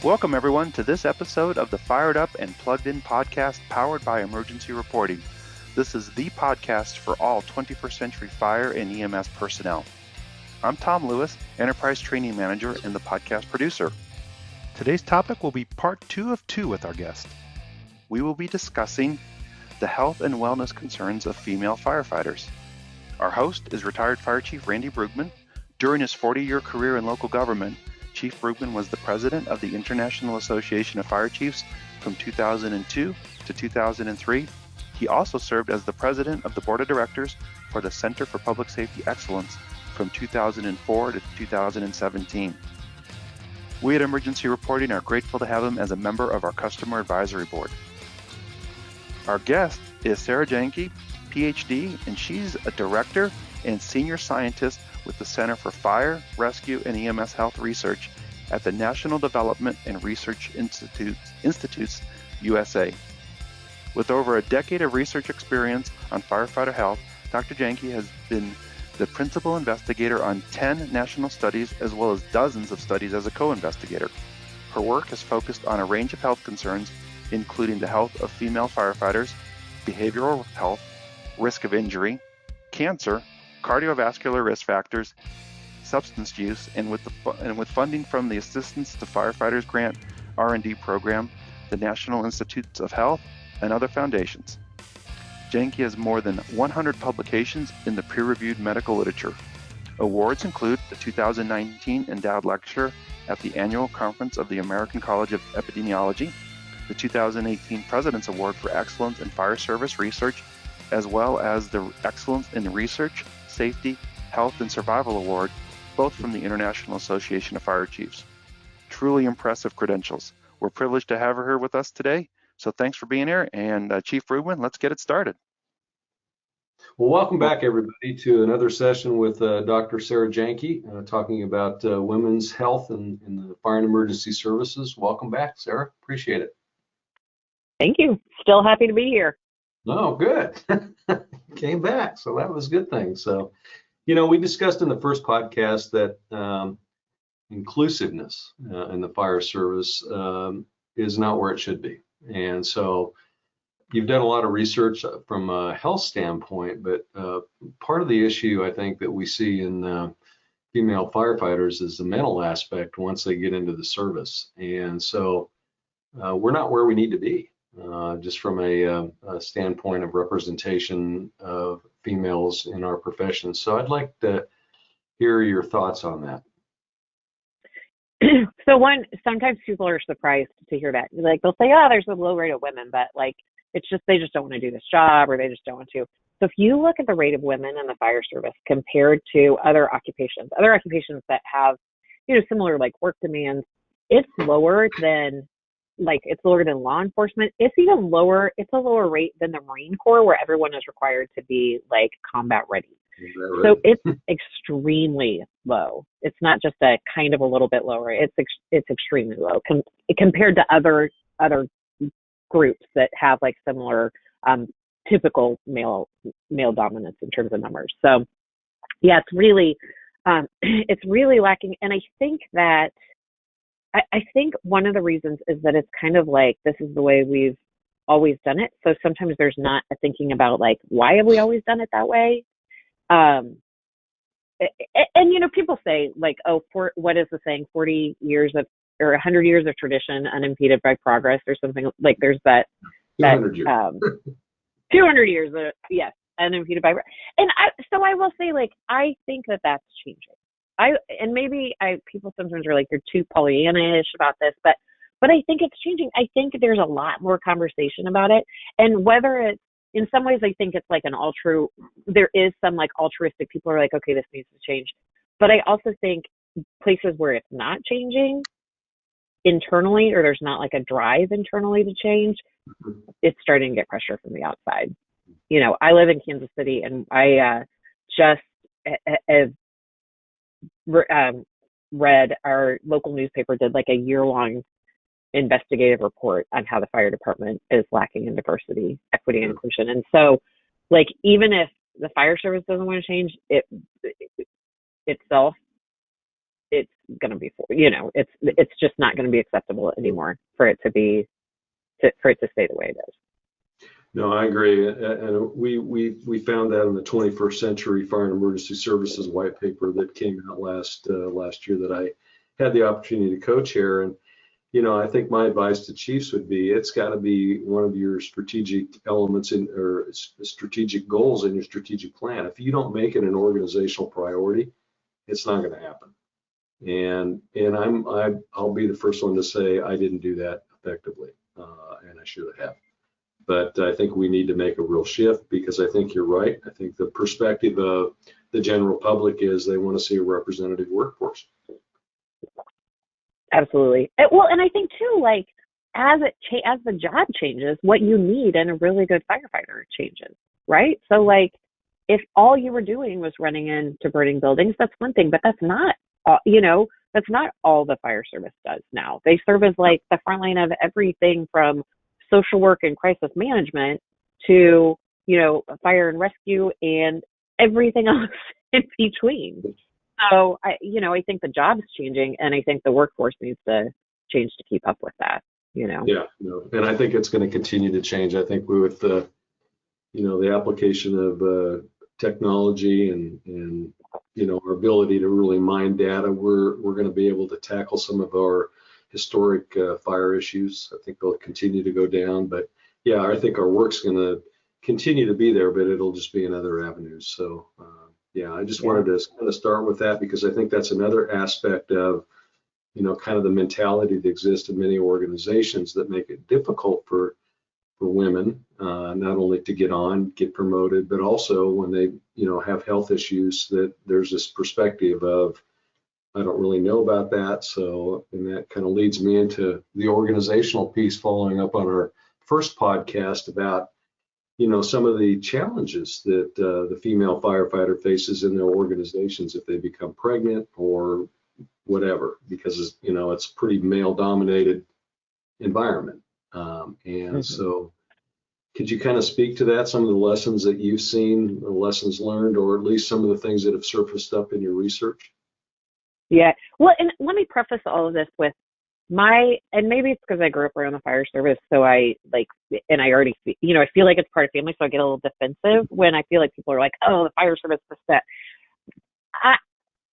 Welcome, everyone, to this episode of the Fired Up and Plugged In podcast powered by Emergency Reporting. This is the podcast for all 21st century fire and EMS personnel. I'm Tom Lewis, Enterprise Training Manager and the podcast producer. Today's topic will be part 2 of 2 with our guest. We will be discussing the health and wellness concerns of female firefighters. Our host is retired Fire Chief Randy Brugman. During his 40-year career in local government, Chief Brugman was the president of the International Association of Fire Chiefs from 2002 to 2003. He also served as the president of the board of directors for the Center for Public Safety Excellence from 2004 to 2017. We at Emergency Reporting are grateful to have him as a member of our customer advisory board. Our guest is Sara Jahnke, PhD, and she's a director and senior scientist with the Center for Fire, Rescue, and EMS Health Research at the National Development and Research Institutes, USA. With over a decade of research experience on firefighter health, Dr. Jahnke has been the principal investigator on 10 national studies as well as dozens of studies as a co-investigator. Her work has focused on a range of health concerns, including the health of female firefighters, behavioral health, risk of injury, cancer, cardiovascular risk factors, substance use, and with funding from the Assistance to Firefighters Grant R&D program, the National Institutes of Health, and other foundations. Jahnke has more than 100 publications in the peer-reviewed medical literature. Awards include the 2019 Endowed Lecturer at the Annual Conference of the American College of Epidemiology, the 2018 President's Award for Excellence in Fire Service Research, as well as the Excellence in Research, Safety, Health, and Survival Award, both from the International Association of Fire Chiefs. Truly impressive credentials. We're privileged to have her here with us today, so thanks for being here. And Chief Brugman, let's get it started. Well, welcome back, everybody, to another session with Dr. Sara Jahnke, talking about women's health in the fire and emergency services. Welcome back, Sara. Appreciate it. Thank you. Still happy to be here. Oh, good. Came back, so that was a good thing. So, we discussed in the first podcast that inclusiveness in the fire service is not where it should be. And so you've done a lot of research from a health standpoint, but part of the issue I think that we see in female firefighters is the mental aspect once they get into the service. And so we're not where we need to be. Just from a standpoint of representation of females in our profession. So I'd like to hear your thoughts on that. So sometimes people are surprised to hear that. Like they'll say, oh, there's a low rate of women, but like it's just they just don't want to do this job or they just don't want to. So if you look at the rate of women in the fire service compared to other occupations that have, similar like work demands, it's lower than law enforcement. It's even lower. It's a lower rate than the Marine Corps, where everyone is required to be like combat ready. Right? So it's extremely low. It's not just a kind of a little bit lower. It's extremely low compared to other groups that have like similar typical male dominance in terms of numbers. So yeah, it's really lacking. And I think that. I think one of the reasons is that it's kind of like this is the way we've always done it. So sometimes there's not a thinking about like, why have we always done it that way? And people say like, what is the saying? 40 years of or 100 years of tradition unimpeded by progress or something like there's that 200 years. 200 years, yes, unimpeded by. And I will say like, I think that that's changing. People sometimes are like, you're too Pollyanna-ish about this, but I think it's changing. I think there's a lot more conversation about it. And whether it's, in some ways, I think it's like there is some like altruistic people are like, okay, this needs to change. But I also think places where it's not changing internally, or there's not like a drive internally to change, it's starting to get pressure from the outside. I live in Kansas City and I just have read our local newspaper did like a year-long investigative report on how the fire department is lacking in diversity, equity, and inclusion. And so, like, even if the fire service doesn't want to change it itself, it's going to be, it's just not going to be acceptable anymore for it to stay the way it is. No, I agree. And we found that in the 21st Century Fire and Emergency Services white paper that came out last year that I had the opportunity to co-chair. And, I think my advice to chiefs would be, it's got to be one of your strategic elements or strategic goals in your strategic plan. If you don't make it an organizational priority, it's not going to happen. And I'll be the first one to say I didn't do that effectively, and I should have. But I think we need to make a real shift, because I think you're right. I think the perspective of the general public is they want to see a representative workforce. Absolutely. Well, and I think too, like, as the job changes, what you need in a really good firefighter changes, right? So, like, if all you were doing was running into burning buildings, that's one thing, but that's not, that's not all the fire service does now. They serve as like the front line of everything from social work and crisis management to, fire and rescue and everything else in between. So I think the job's changing, and I think the workforce needs to change to keep up with that, Yeah, no, and I think it's going to continue to change. I think with the application of technology and our ability to really mine data, we're going to be able to tackle some of our historic fire issues. I think they'll continue to go down, but yeah, I think our work's going to continue to be there, but it'll just be in other avenues. So yeah, I just wanted to kind of start with that, because I think that's another aspect of kind of the mentality that exists in many organizations that make it difficult for women, not only to get promoted, but also when they have health issues, that there's this perspective of, I don't really know about that. So, and that kind of leads me into the organizational piece, following up on our first podcast about, some of the challenges that the female firefighter faces in their organizations if they become pregnant or whatever, because, it's a pretty male dominated environment. And so could you kind of speak to that, some of the lessons that you've seen, the lessons learned, or at least some of the things that have surfaced up in your research? Yeah. Well, and let me preface all of this with and maybe it's because I grew up around the fire service, so I already, I feel like it's part of family, so I get a little defensive when I feel like people are like, oh, the fire service is set.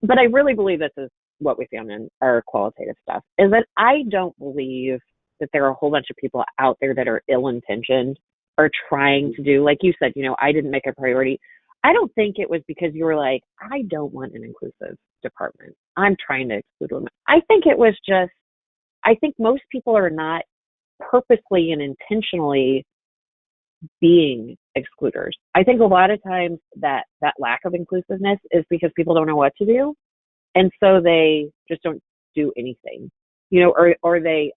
But I really believe this is what we found in our qualitative stuff, is that I don't believe that there are a whole bunch of people out there that are ill-intentioned or trying to do, like you said, I didn't make a priority. I don't think it was because you were like, I don't want an inclusive department, I'm trying to exclude women. I think it was just, I think most people are not purposely and intentionally being excluders. I think a lot of times that lack of inclusiveness is because people don't know what to do. And so they just don't do anything, or they,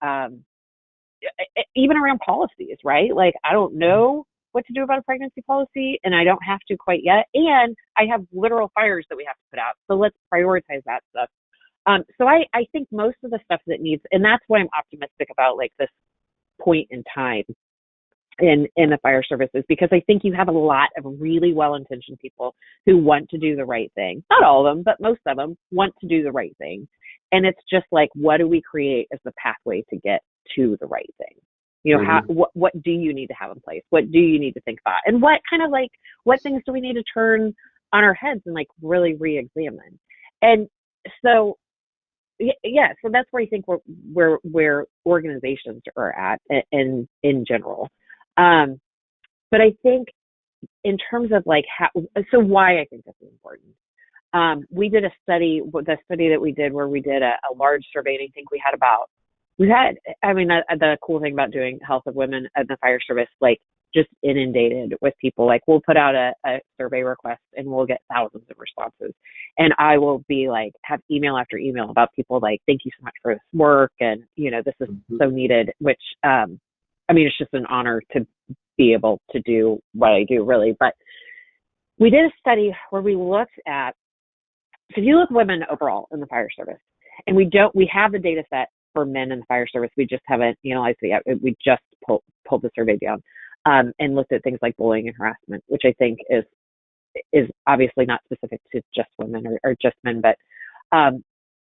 even around policies, right? Like, I don't know what to do about a pregnancy policy, and I don't have to quite yet. And I have literal fires that we have to put out. So let's prioritize that stuff. So I think most of the stuff that needs, and that's why I'm optimistic about like this point in time in the fire services, because I think you have a lot of really well-intentioned people who want to do the right thing. Not all of them, but most of them want to do the right thing. And it's just like, what do we create as the pathway to get to the right thing? What do you need to have in place? What do you need to think about? And what things do we need to turn on our heads and like really re-examine? And so, yeah, so that's where I think where organizations are at in general. But I think in terms of like why I think this is important. We did the study that we did where we did a large survey, and I think the cool thing about doing health of women in the fire service, like, just inundated with people. Like, we'll put out a survey request and we'll get thousands of responses. And I will be like, have email after email about people like, thank you so much for this work. And, this is so needed, which, it's just an honor to be able to do what I do, really. But we did a study where we looked at, so if you look at women overall in the fire service, and we have the data set for men in the fire service, we just haven't analyzed it yet. We just pulled the survey down. And looked at things like bullying and harassment, which I think is obviously not specific to just women or just men, but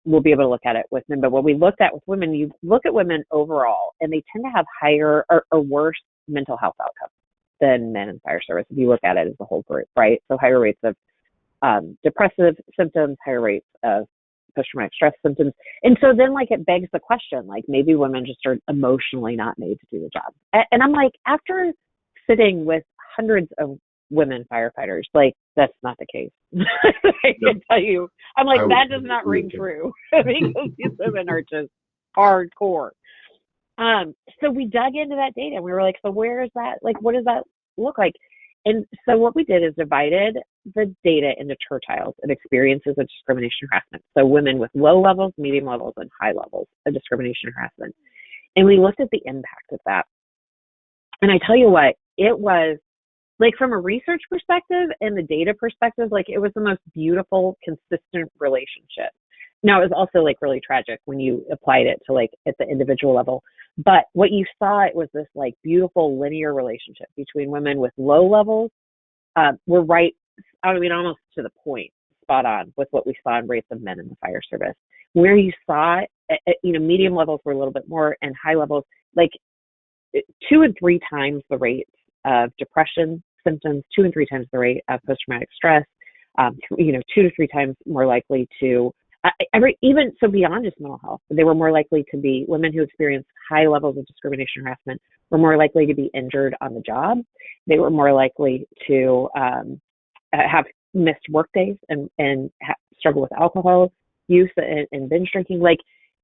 we'll be able to look at it with men. But what we looked at with women, you look at women overall, and they tend to have higher or worse mental health outcomes than men in fire service if you look at it as a whole group, right? So higher rates of depressive symptoms, higher rates of post-traumatic stress symptoms. And so then like it begs the question, like maybe women just are emotionally not made to do the job. And I'm like, after sitting with hundreds of women firefighters, like that's not the case. I can tell you, I'm like, that does not ring true because these women are just hardcore. So we dug into that data and we were like, so where is that? Like, what does that look like? And so what we did is divided the data into tertiles of experiences of discrimination and harassment. So women with low levels, medium levels, and high levels of discrimination and harassment. And we looked at the impact of that. And I tell you what, it was like from a research perspective and the data perspective, like it was the most beautiful, consistent relationship. Now, it was also like really tragic when you applied it to like at the individual level. But what you saw, it was this like beautiful linear relationship between women with low levels were right, I mean, almost to the point, spot on with what we saw in rates of men in the fire service. Where you saw, medium levels were a little bit more and high levels, like 2 and 3 times the rate of depression symptoms, 2 and 3 times the rate of post-traumatic stress, 2 to 3 times more likely to even so beyond just mental health, they were more likely to be women who experienced high levels of discrimination and harassment were more likely to be injured on the job. They were more likely to have missed work days and struggle with alcohol use and binge drinking. Like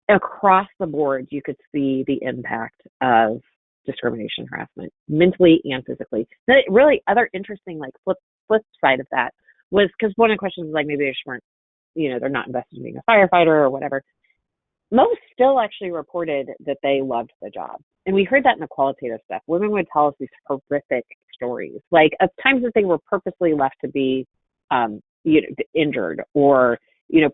across the board, you could see the impact of discrimination and harassment mentally and physically. The really other interesting like flip side of that was because one of the questions was like maybe they just weren't, they're not invested in being a firefighter or whatever. Most still actually reported that they loved the job. And we heard that in the qualitative stuff. Women would tell us these horrific stories, like of times that they were purposely left to be injured or,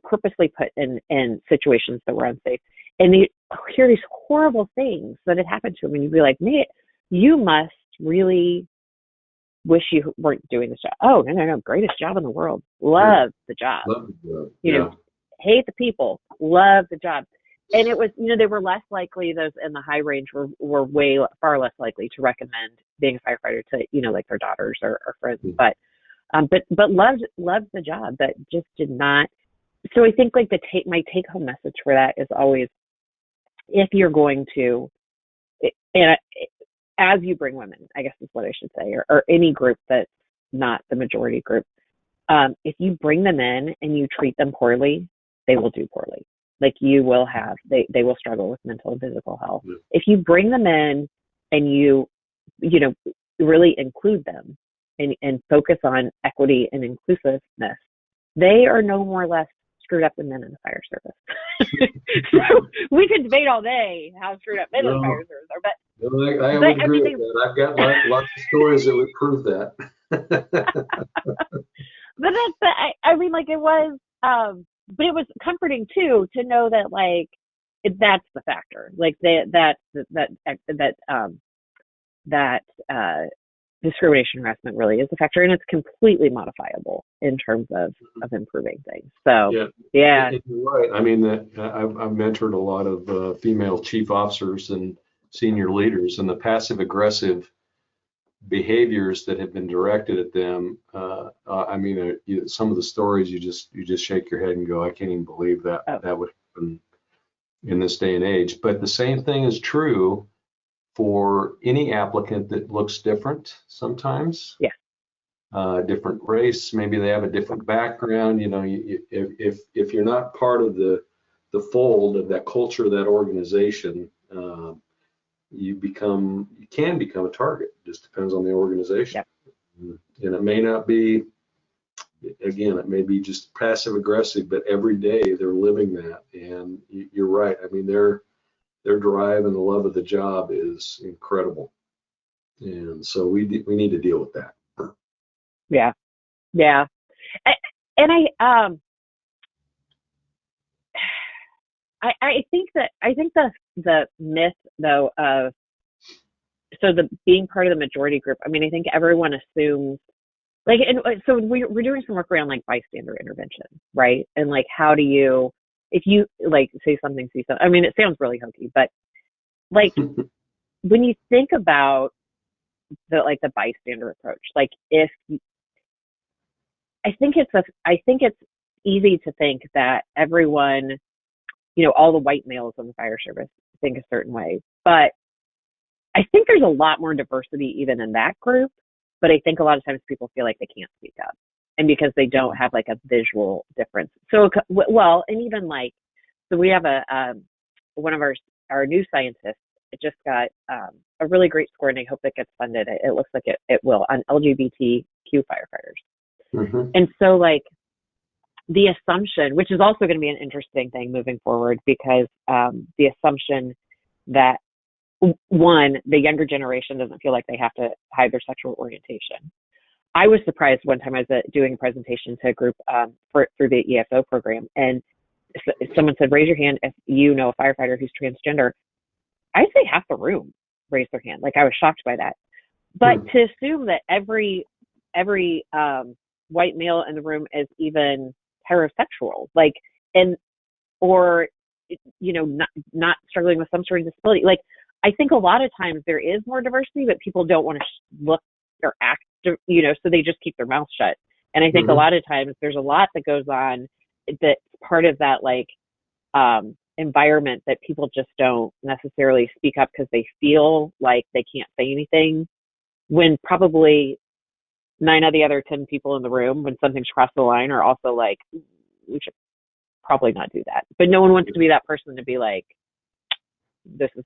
purposely put in situations that were unsafe. And you hear these horrible things that had happened to them. And you'd be like, man, you must really wish you weren't doing this job. Oh, no, greatest job in the world. Love the job. Love the job. Hate the people. Love the job. And it was, they were less likely, those in the high range were far less likely to recommend being a firefighter to, like their daughters or friends. Mm-hmm. But loved the job, but just did not. So I think like my take home message for that is always, if you're going to, and as you bring women, I guess is what I should say, or any group that's not the majority group, if you bring them in and you treat them poorly, they will do poorly. Like you will have, they will struggle with mental and physical health. Yeah. If you bring them in and you really include them and focus on equity and inclusiveness, they are no more or less screwed up than men in the fire service. So we could debate all day how screwed up men in the fire service are, but I would agree with that. I've got lots of stories that would prove that. But I mean, like it was, but it was comforting too to know that like that's the factor. Like that discrimination harassment really is a factor, and it's completely modifiable in terms of improving things. So yeah. You're right. I mean, I've mentored a lot of female chief officers and senior leaders, and the passive aggressive behaviors that have been directed at them. I mean, some of the stories you just shake your head and go, I can't even believe that that would happen in this day and age. But the same thing is true for any applicant that looks different sometimes. Yeah. Different race, maybe they have a different background. If you're not part of the fold of that culture, that organization, you can become a target. It just depends on the organization. Yep. And it may not be, again, it may be just passive aggressive, but every day they're living that. And you're right. I mean, their drive and the love of the job is incredible. And so we need to deal with that. Yeah. Yeah. And I think the myth though of the being part of the majority group, I mean, I think everyone assumes like, and so we're doing some work around like bystander intervention, right? And like, how do you, if you like say something, see something. I mean, it sounds really hokey, but like when you think about the bystander approach, like if I think it's easy to think that everyone, all the white males in the fire service think a certain way, but I think there's a lot more diversity even in that group. But I think a lot of times people feel like they can't speak up, and because they don't have like a visual difference. So, well, and even like, so we have one of our new scientists. It just got a really great score, and I hope it gets funded. It looks like it will, on LGBTQ firefighters. Mm-hmm. And so like the assumption, which is also going to be an interesting thing moving forward, because the assumption that one, the younger generation doesn't feel like they have to hide their sexual orientation. I was surprised one time I was doing a presentation to a group through the ESO program, and someone said, raise your hand if you know a firefighter who's transgender. I'd say half the room raised their hand. Like, I was shocked by that. But to assume that every white male in the room is even heterosexual, like, or not struggling with some sort of disability, like, I think a lot of times there is more diversity, but people don't want to look or act, so they just keep their mouth shut. And I think a lot of times there's a lot that goes on that's part of that, like, environment, that people just don't necessarily speak up because they feel like they can't say anything, when probably 9 of the other 10 people in the room, when something's crossed the line, are also like, we should probably not do that. But no one wants to be that person to be like, this is,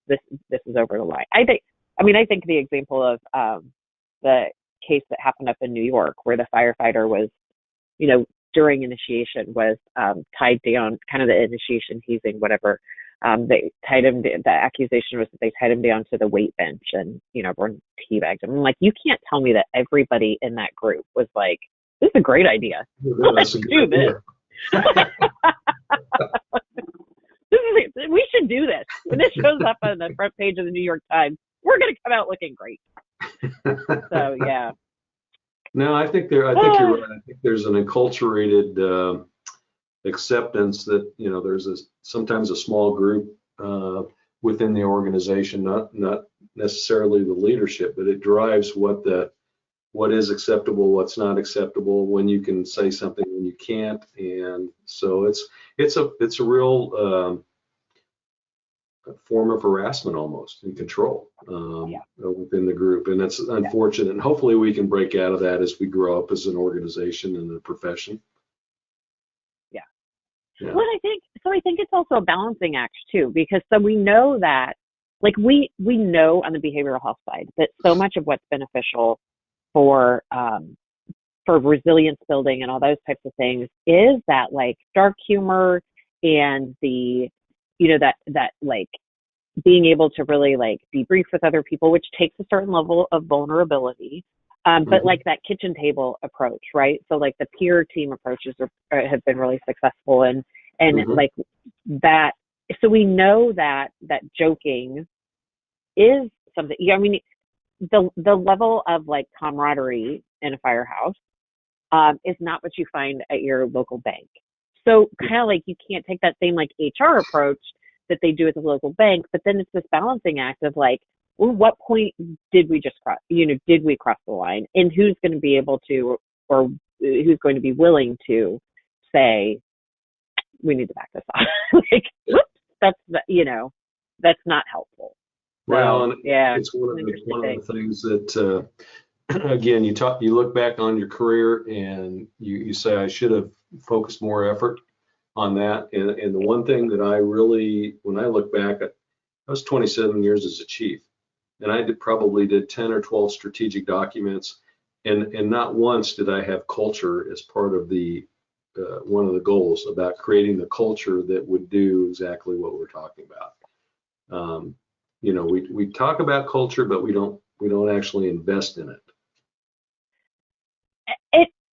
this is over the line. I think the example of the case that happened up in New York, where the firefighter was, during initiation was tied down, kind of the initiation hazing, whatever. They tied him. The accusation was that they tied him down to the weight bench, and everyone teabagged him. I'm like, you can't tell me that everybody in that group was like, this is a great idea. Let's do this. We should do this. When this shows up on the front page of the New York Times, we're going to come out looking great. So, yeah. No, I think you're right. I think there's an enculturated acceptance that, there's sometimes a small group within the organization, not necessarily the leadership, but it drives what is acceptable, what's not acceptable, when you can say something, when you can't. And so it's a real form of harassment, almost, and control within the group. And that's unfortunate. And hopefully we can break out of that as we grow up as an organization and a profession. Yeah. Well, I think it's also a balancing act too, because so we know that, like, we know on the behavioral health side that so much of what's beneficial for resilience building and all those types of things is that, like, dark humor and the, that like being able to really, like, debrief with other people, which takes a certain level of vulnerability. But like that kitchen table approach, right? So like the peer team approaches have been really successful, and like that. So we know that joking is something. I mean, the level of, like, camaraderie in a firehouse is not what you find at your local bank. So kind of like you can't take that same, like, HR approach that they do at the local bank, but then it's this balancing act of, like, well, what point did we just cross, did we cross the line, and who's going to be able to, or who's going to be willing to say, we need to back this off. Like, whoops, that's not helpful. Well, so, yeah, it's one of the things that, again, you look back on your career and you say, I should have focused more effort on that. And the one thing that I really, when I look back, I was 27 years as a chief, and I probably did 10 or 12 strategic documents, and not once did I have culture as part of the one of the goals, about creating the culture that would do exactly what we're talking about. We talk about culture, but we don't actually invest in it.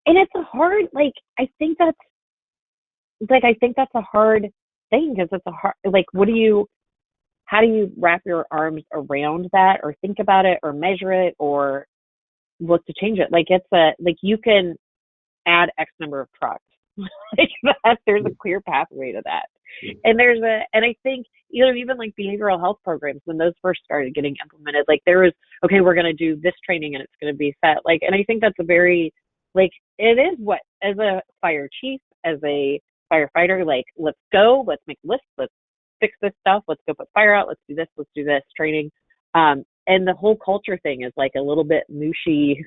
And it's a hard, like, I think that's a hard thing, because it's a hard, like, how do you wrap your arms around that, or think about it, or measure it, or look to change it? Like, you can add X number of trucks, Like that, there's a clear pathway to that. And I think, even like behavioral health programs, when those first started getting implemented, like there was, okay, we're going to do this training and it's going to be set. Like, and I think that's a very, like, it is what, as a fire chief, as a firefighter, like, let's go, let's make a list, let's fix this stuff, let's go put fire out, let's do this training. And the whole culture thing is like a little bit mushy.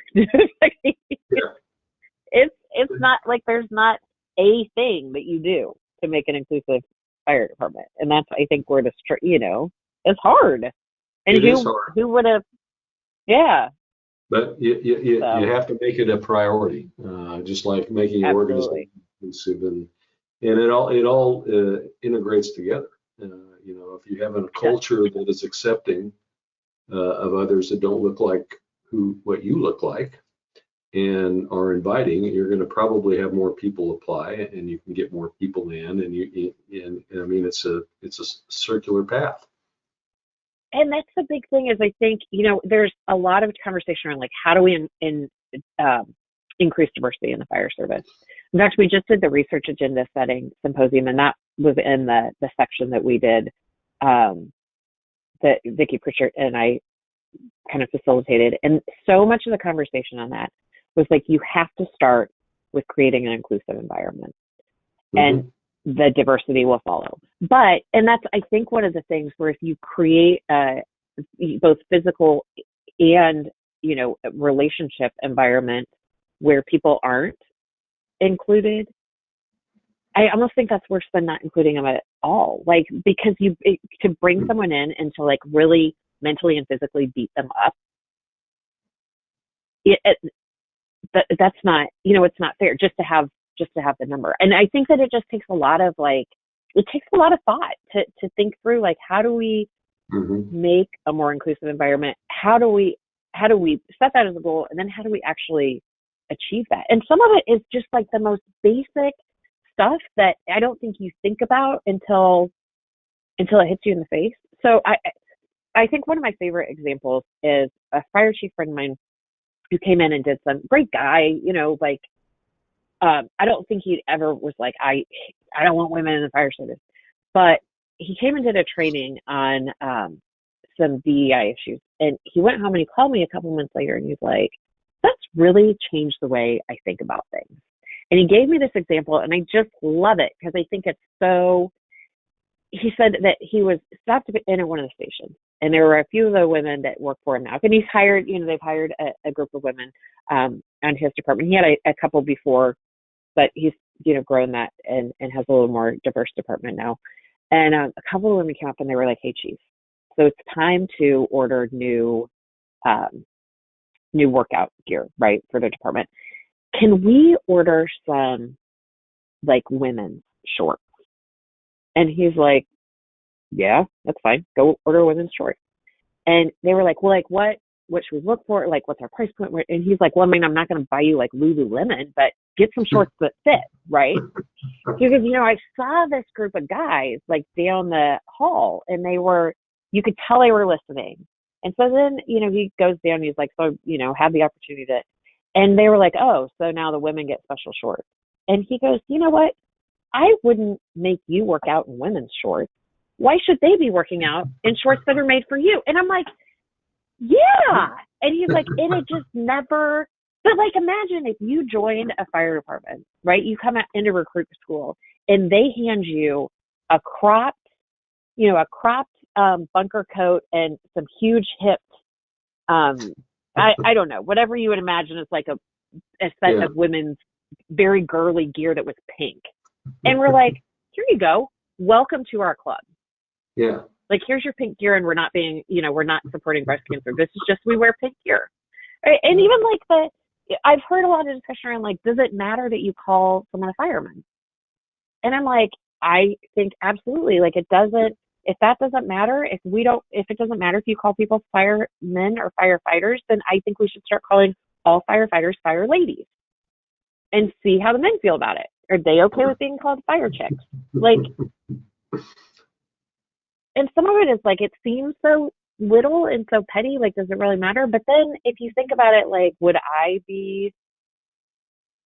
It's not like there's not a thing that you do to make an inclusive fire department, and that's, I think, where it's hard. And it is hard. Who would have? Yeah. But you have to make it a priority, just like making your organization inclusive, and it all integrates together. If you have a culture that is accepting of others that don't look like what you look like, and are inviting, you're going to probably have more people apply, and you can get more people in, and I mean, it's a circular path. And that's the big thing, is I think, there's a lot of conversation around like, how do we increase diversity in the fire service? In fact, we just did the research agenda setting symposium, and that was in the section that we did, that Vicki Pritchard and I kind of facilitated. And so much of the conversation on that was like, you have to start with creating an inclusive environment, and the diversity will follow. And that's, I think, one of the things where if you create both physical and, relationship environment where people aren't included, I almost think that's worse than not including them at all. Like, because to bring someone in and to like really mentally and physically beat them up, that's not, it's not fair just to have the number. And I think that it just takes a lot of thought to think through, like, how do we make a more inclusive environment? How do we set that as a goal? And then how do we actually achieve that? And some of it is just like the most basic stuff that I don't think you think about until it hits you in the face. So I think one of my favorite examples is a fire chief friend of mine who came in and did some great guy, I don't think he ever was like, I don't want women in the fire service, but he came and did a training on some DEI issues, and he went home and he called me a couple months later, and he's like, that's really changed the way I think about things. And he gave me this example, and I just love it because I think it's so. He said that he was stopped in at one of the stations, and there were a few of the women that work for him now. And he's hired, they've hired a group of women on his department. He had a couple before, but he's, grown that and has a little more diverse department now. And a couple of women came up and they were like, hey, chief, so it's time to order new workout gear, right, for the department. Can we order some like women's shorts? And he's like, yeah, that's fine. Go order women's shorts. And they were like, well, like what should we look for? Like, what's our price point? And he's like, well, I mean, I'm not going to buy you like Lululemon, but get some shorts that fit, right? Because, I saw this group of guys like down the hall, and you could tell they were listening. And so then, he goes down, and he's like, so, have the opportunity to, and they were like, oh, so now the women get special shorts. And he goes, you know what? I wouldn't make you work out in women's shorts. Why should they be working out in shorts that are made for you? And I'm like, yeah. And he's like, and it just never, but like, imagine if you joined a fire department, right? You come into recruit school and they hand you a cropped bunker coat and some huge hipped, I don't know, whatever you would imagine is like a set of women's very girly gear that was pink. And we're like, here you go. Welcome to our club. Yeah. Like, here's your pink gear, and we're not we're not supporting breast cancer. This is just, we wear pink gear. Right? And even like I've heard a lot of discussion around like, does it matter that you call someone a fireman? And I'm like, I think absolutely. Like, it doesn't, if that doesn't matter, if it doesn't matter if you call people firemen or firefighters, then I think we should start calling all firefighters fire ladies and see how the men feel about it. Are they okay with being called fire chicks? Like, and some of it is like, it seems so little and so petty, like, does it really matter? But then if you think about it, like, would I be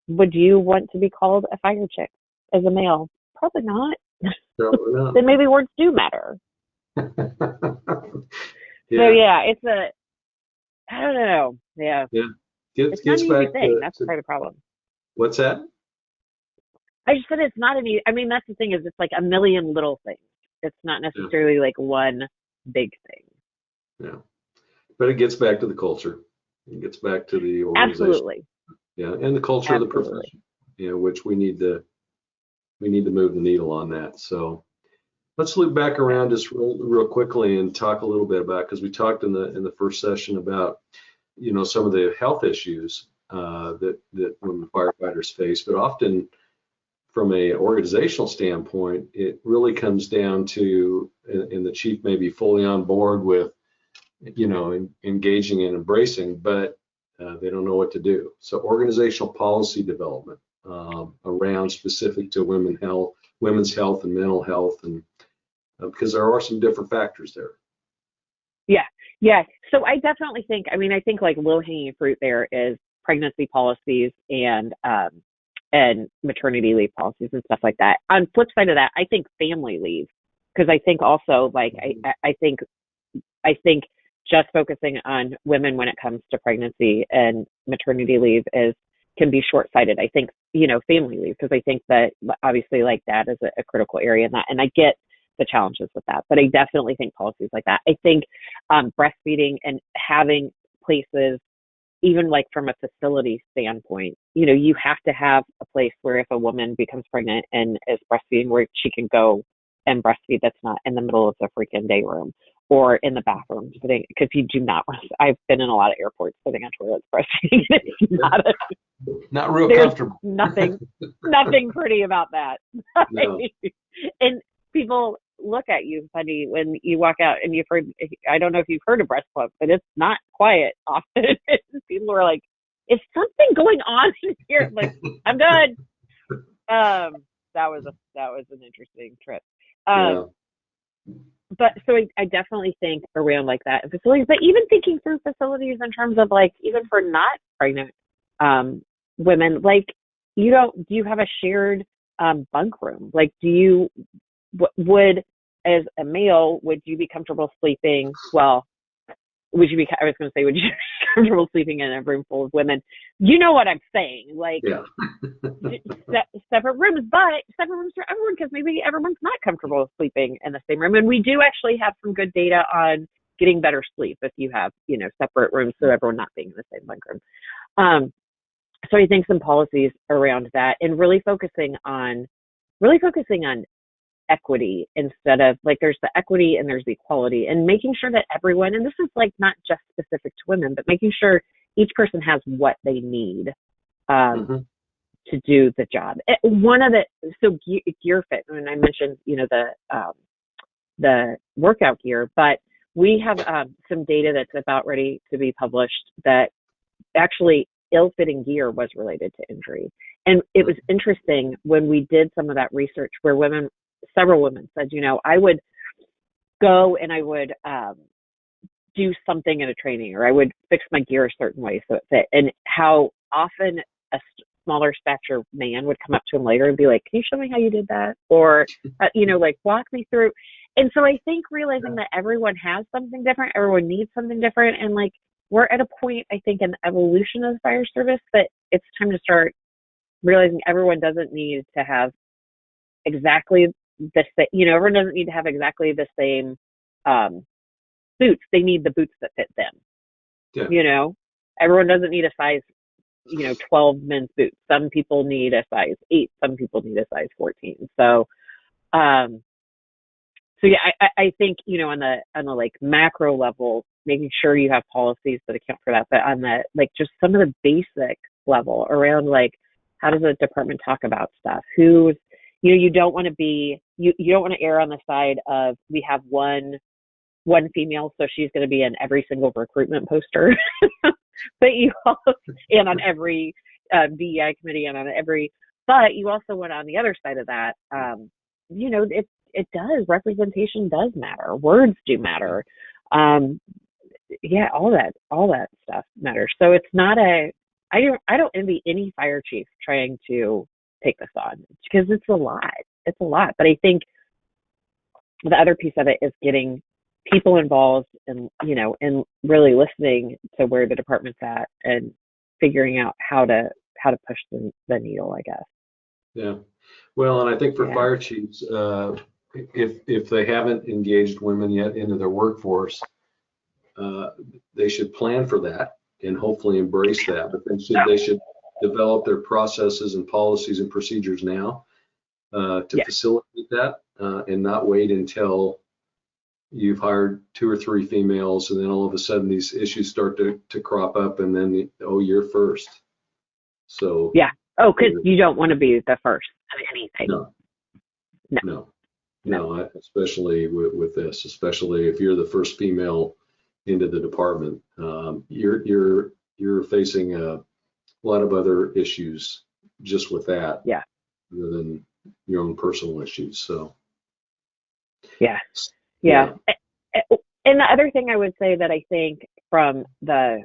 would you want to be called a fire chick as a male? Probably not. Probably not. Then maybe words do matter. Yeah. So yeah, I don't know. Yeah. Yeah. It's not Gets an easy back thing. That's part of the problem. what's that? I just said it's not an easy, I mean, that's the thing is it's like a million little things. It's not necessarily like one big thing. Yeah. But it gets back to the culture. It gets back to the organization. Absolutely. Yeah, and the culture of the profession. Yeah, which we need to move the needle on that. So let's loop back around just real quickly and talk a little bit about, because we talked in the first session about, some of the health issues that women firefighters face, but often from a organizational standpoint, it really comes down to, and the chief may be fully on board with, engaging and embracing, but they don't know what to do. So organizational policy development around specific to women's health and mental health, and because there are some different factors there. Yeah. So I definitely think, I think like low-hanging fruit there is pregnancy policies and maternity leave policies and stuff like that. On flip side of that, I think family leave, because I think also like I think just focusing on women when it comes to pregnancy and maternity leave can be short-sighted. I think, family leave, because I think that obviously like that is a critical area in that, and I get the challenges with that, but I definitely think policies like that. I think breastfeeding and having places, even like from a facility standpoint, you have to have a place where if a woman becomes pregnant and is breastfeeding, where she can go and breastfeed, that's not in the middle of the freaking day room or in the bathroom sitting, because you do not want to. I've been in a lot of airports sitting on toilets breastfeeding. It's not real comfortable. Nothing pretty about that. No. And people look at you funny when you walk out, and I don't know if you've heard of breast pump, but it's not quiet often. People are like, is something going on in here? Like, I'm good. That was an interesting trip. But so I definitely think around like that in facilities, but even thinking through facilities in terms of like, even for not pregnant women, like, do you have a shared bunk room? Like, would, as a male, would you be comfortable sleeping? Well, I was going to say, would you be comfortable sleeping in a room full of women? You know what I'm saying? Like, separate rooms, but separate rooms for everyone, because maybe everyone's not comfortable sleeping in the same room. And we do actually have some good data on getting better sleep if you have, separate rooms, so everyone not being in the same bunk room. So I think some policies around that, and really focusing on equity, instead of like, there's the equity and there's the equality, and making sure that everyone, and this is like not just specific to women, but making sure each person has what they need to do the job. Gear fit, and I mentioned, the workout gear, but we have some data that's about ready to be published that actually ill-fitting gear was related to injury. And it was interesting when we did some of that research where several women said, I would go and I would do something in a training, or I would fix my gear a certain way so it fit. And how often a smaller stature man would come up to him later and be like, can you show me how you did that? Or, like, walk me through. And so I think realizing that everyone has something different, everyone needs something different. And like, we're at a point, I think, in the evolution of the fire service that it's time to start realizing everyone doesn't need to have exactly the same, everyone doesn't need to have exactly the same boots. They need the boots that fit them. Yeah. Everyone doesn't need a size, 12 men's boots. Some people need a size 8. Some people need a size 14. So, yeah, I think, on the like macro level, making sure you have policies that account for that, but on the, like, just some of the basic level around, like, how does a department talk about stuff? You don't want to be, you don't want to err on the side of, we have one female, so she's going to be in every single recruitment poster, but you also, and on every DEI committee, and on every, but you also want on the other side of that, it does, representation does matter. Words do matter. Yeah, all that stuff matters. So it's not I don't envy any fire chief trying to take this on, because it's a lot. It's a lot. But I think the other piece of it is getting people involved and, and really listening to where the department's at and figuring out how to push the needle, I guess. Yeah. Well, and I think for fire chiefs, if they haven't engaged women yet into their workforce, they should plan for that and hopefully embrace that. But they should develop their processes and policies and procedures now to facilitate that, and not wait until you've hired 2 or 3 females and then all of a sudden these issues start to crop up, and then you're first. So because you don't want to be the first of anything. No, especially with this, especially if you're the first female into the department, you're facing a lot of other issues just with that, rather than your own personal issues. So and the other thing I would say that I think from the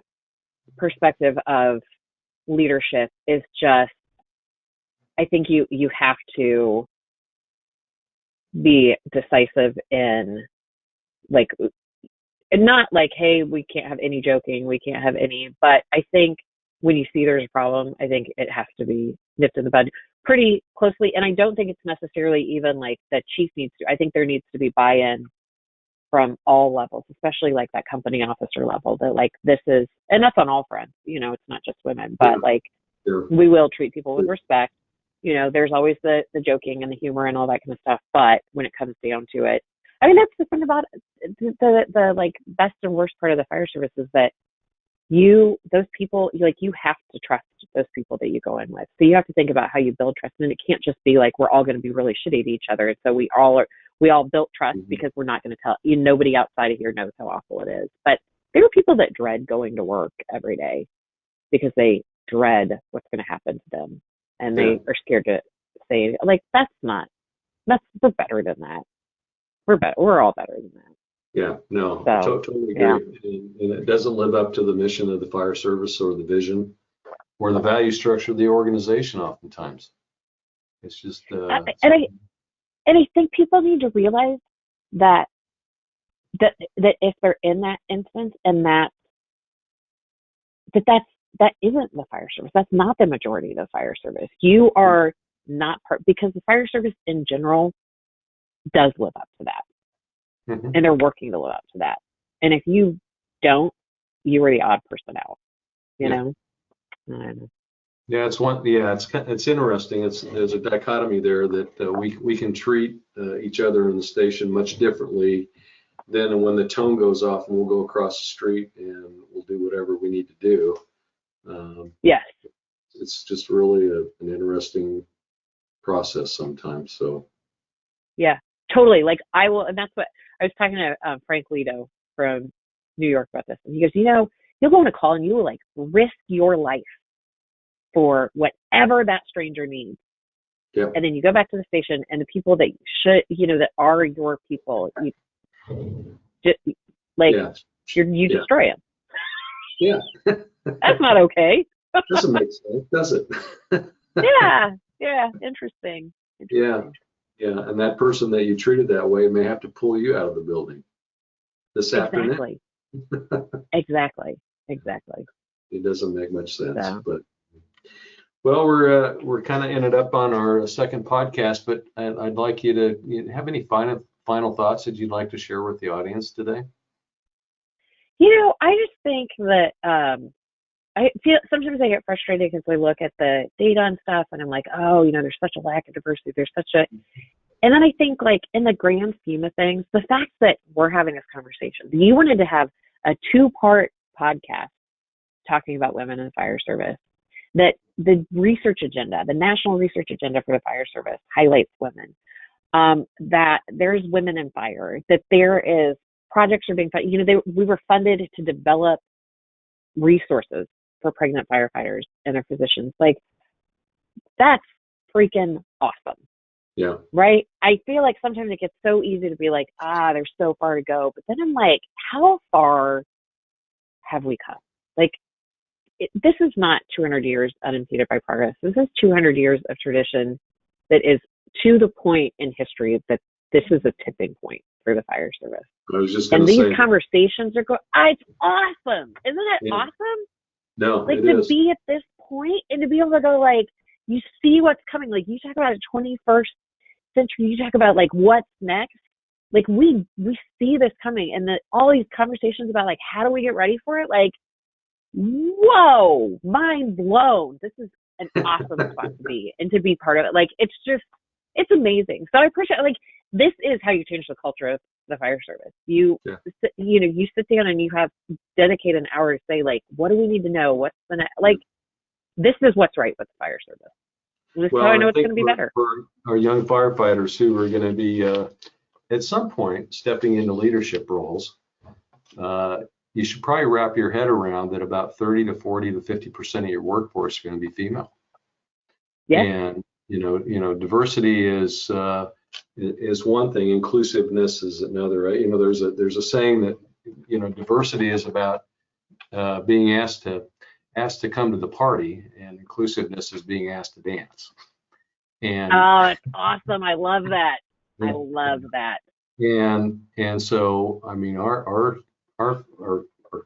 perspective of leadership is just, I think you have to be decisive in, like, not like, hey, we can't have any joking, we can't have any, but I think when you see there's a problem, I think it has to be nipped in the bud pretty closely. And I don't think it's necessarily even like the chief needs to. I think there needs to be buy-in from all levels, especially like that company officer level, that like this is, and that's on all fronts, it's not just women, but like we will treat people with respect. There's always the joking and the humor and all that kind of stuff. But when it comes down to it, I mean, that's the thing about the like best and worst part of the fire service is that those people, like, you have to trust those people that you go in with. So you have to think about how you build trust, and it can't just be like we're all going to be really shitty to each other. And so we all built trust because we're not going to tell you. Nobody outside of here knows how awful it is. But there are people that dread going to work every day because they dread what's going to happen to them, and they are scared to say, like, we're better than that. We're all better than that. Yeah, no, totally agree. And it doesn't live up to the mission of the fire service or the vision or the value structure of the organization oftentimes. It's just and I think people need to realize that if they're in that instance, and that isn't the fire service. That's not the majority of the fire service. You are not part, because the fire service in general does live up to that. And they're working to live up to that. And if you don't, you are the odd person out. You know? I don't know. Yeah, it's interesting. There's a dichotomy there that we can treat each other in the station much differently than when the tone goes off and we'll go across the street and we'll do whatever we need to do. Yes. It's just really an interesting process sometimes. So. Yeah, totally. Like I will, and that's what I was talking to Frank Lito from New York about this, and he goes, you'll go on a call and you will like risk your life for whatever that stranger needs. Yeah. And then you go back to the station, and the people that that are your people, you destroy them. Yeah. That's not okay. Doesn't make sense, does it? Yeah. Interesting. Yeah. And that person that you treated that way may have to pull you out of the building this afternoon. Exactly. It doesn't make much sense, but. Well, we're kind of ended up on our second podcast, but I'd like you to have any final thoughts that you'd like to share with the audience today. I just think that I feel sometimes I get frustrated because I look at the data and stuff, and I'm like, there's such a lack of diversity. And then I think, like, in the grand scheme of things, the fact that we're having this conversation, you wanted to have a 2-part podcast talking about women in the fire service, that the research agenda, the national research agenda for the fire service highlights women, that there's women in fire, that there is projects are being funded. We were funded to develop resources for pregnant firefighters and their physicians. Like, that's freaking awesome. Yeah. Right? I feel like sometimes it gets so easy to be like, there's so far to go. But then I'm like, how far have we come? Like, this is not 200 years unimpeded by progress. This is 200 years of tradition that is to the point in history that this is a tipping point for the fire service. I was just going and to say. These conversations are going, it's awesome. Isn't it Yeah. awesome? No, Like it to is. be at this point and to be able to go like, you see what's coming. Like you talk about a 21st century, you talk about like what's next. Like we see this coming, and all these conversations about like how do we get ready for it? Like, whoa, mind blown. This is an awesome spot to be and to be part of it. Like it's amazing. So I appreciate like this is how you change the culture of the fire service. You sit down and you have dedicate an hour to say like, what do we need to know? What's the next? Like this is what's right with the fire service. This is how I know it's going to be better. For our young firefighters who are going to be at some point stepping into leadership roles, you should probably wrap your head around that about 30 to 40 to 50% of your workforce is going to be female. Yeah. And diversity is one thing. Inclusiveness is another. Right? There's a saying that diversity is about being asked to come to the party, and inclusiveness is being asked to dance. And it's awesome. I love that. I love that. And so I mean our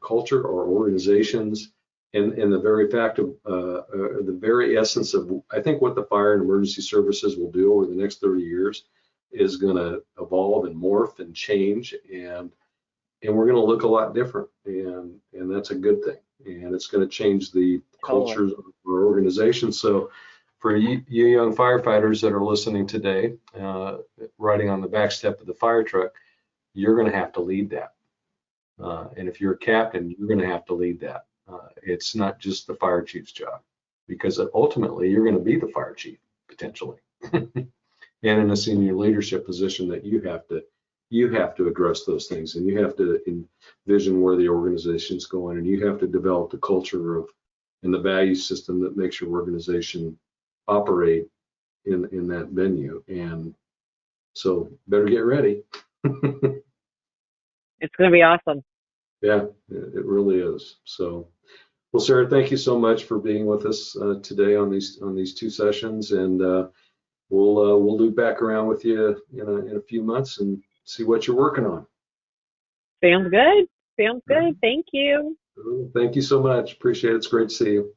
culture, our organizations, and the very fact of the very essence of I think what the fire and emergency services will do over the next 30 years is going to evolve and morph and change, and we're going to look a lot different, and that's a good thing, and it's going to change the cultures of our organization. So for you young firefighters that are listening today, riding on the back step of the fire truck, you're going to have to lead that. And if you're a captain, you're going to have to lead that. It's not just the fire chief's job, because ultimately you're going to be the fire chief potentially, and in a senior leadership position that you have to address those things, and you have to envision where the organization's going, and you have to develop the culture and the value system that makes your organization operate in that venue. And so better get ready. It's going to be awesome. Yeah, it really is. So, well, Sara, thank you so much for being with us today on these two sessions, and we'll loop back around with you in a few months and see what you're working on. Sounds good. Sounds good. Thank you. Thank you so much. Appreciate it. It's great to see you.